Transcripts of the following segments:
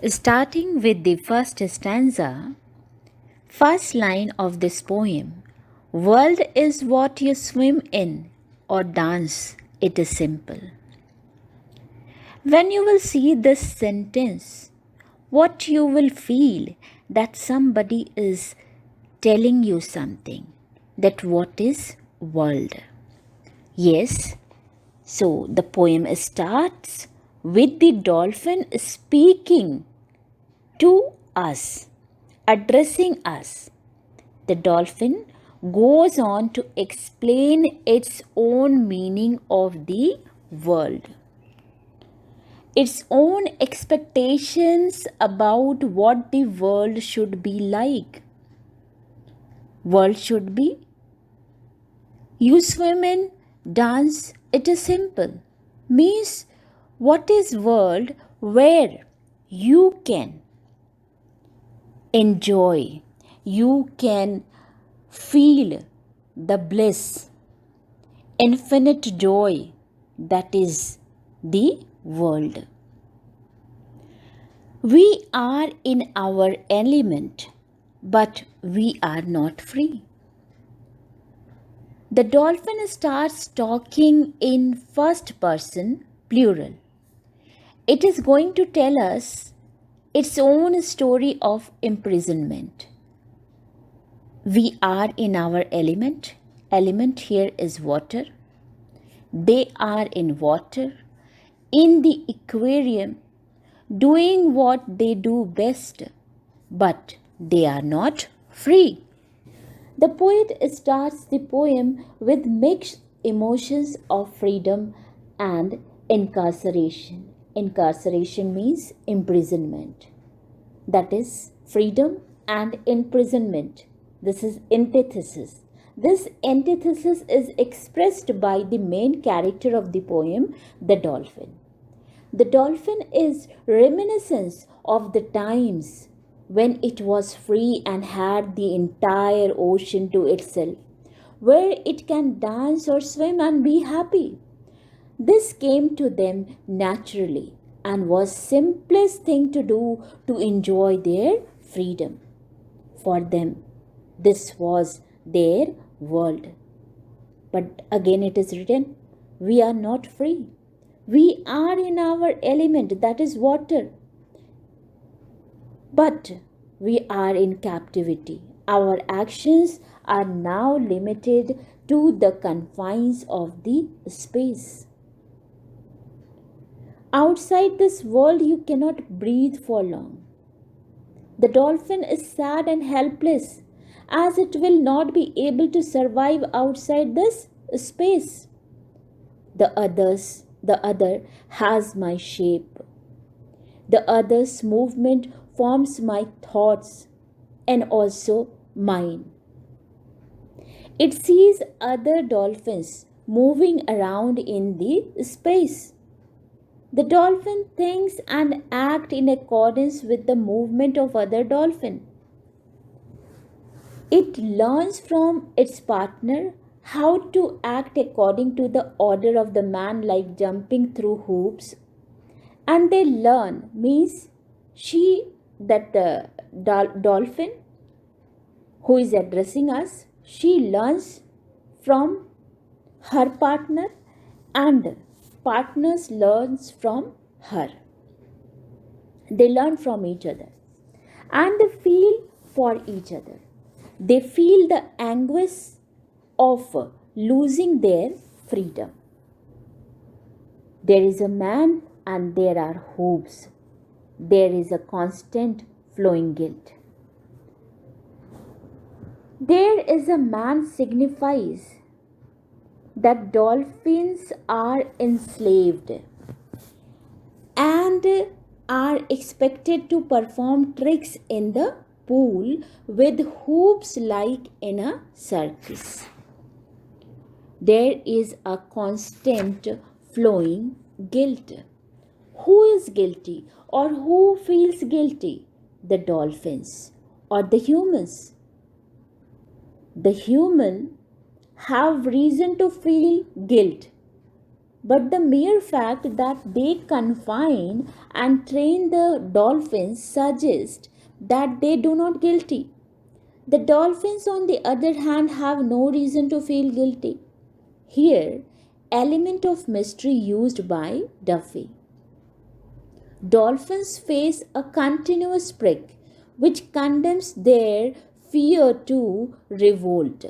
Starting with the first stanza, first line of this poem, world is what you swim in or dance, it is simple. When you will see this sentence, what you will feel that somebody is telling you something, that what is world. Yes, so the poem starts with the dolphin speaking to us, addressing us. The dolphin goes on to explain its own meaning of the world, its own expectations about what the world should be like. World should be you swim in, dance, it is simple. Means what is world where you can enjoy, you can feel the bliss, infinite joy that is the world. We are in our element, but we are not free. The dolphin starts talking in first person plural. It is going to tell us its own story of imprisonment. We are in our element. Element here is water. They are in water, in the aquarium, doing what they do best, but they are not free. The poet starts the poem with mixed emotions of freedom and incarceration. Incarceration means imprisonment. That is freedom and imprisonment. This is antithesis. This antithesis is expressed by the main character of the poem, the dolphin. The dolphin is reminiscence of the times when it was free and had the entire ocean to itself, where it can dance or swim and be happy. This came to them naturally and was simplest thing to do to enjoy their freedom. For them, this was their world. But again it is written, we are not free. We are in our element, that is water. But we are in captivity. Our actions are now limited to the confines of the space. Outside this world, you cannot breathe for long. The dolphin is sad and helpless as it will not be able to survive outside this space. The other has my shape. The other's movement forms my thoughts and also mine. It sees other dolphins moving around in the space. The dolphin thinks and acts in accordance with the movement of other dolphin. It learns from its partner how to act according to the order of the man, like jumping through hoops. And they learn means she, that the dolphin who is addressing us, she learns from her partner and partners learns from her. They learn from each other and they feel for each other. They feel the anguish of losing their freedom. There is a man and there are hopes. There is a constant flowing guilt. There is a man signifies that dolphins are enslaved and are expected to perform tricks in the pool with hoops like in a circus. There is a constant flowing guilt. Who is guilty or who feels guilty? The dolphins or the humans? The human have reason to feel guilt but the mere fact that they confine and train the dolphins suggests that they do not guilty. The dolphins, on the other hand, have no reason to feel guilty. Here, element of mystery used by Duffy. Dolphins face a continuous prick which condemns their fear to revolt,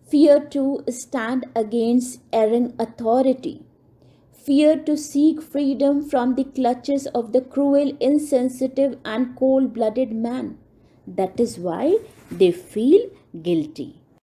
fear to stand against erring authority, fear to seek freedom from the clutches of the cruel, insensitive, and cold blooded man. That is why they feel guilty.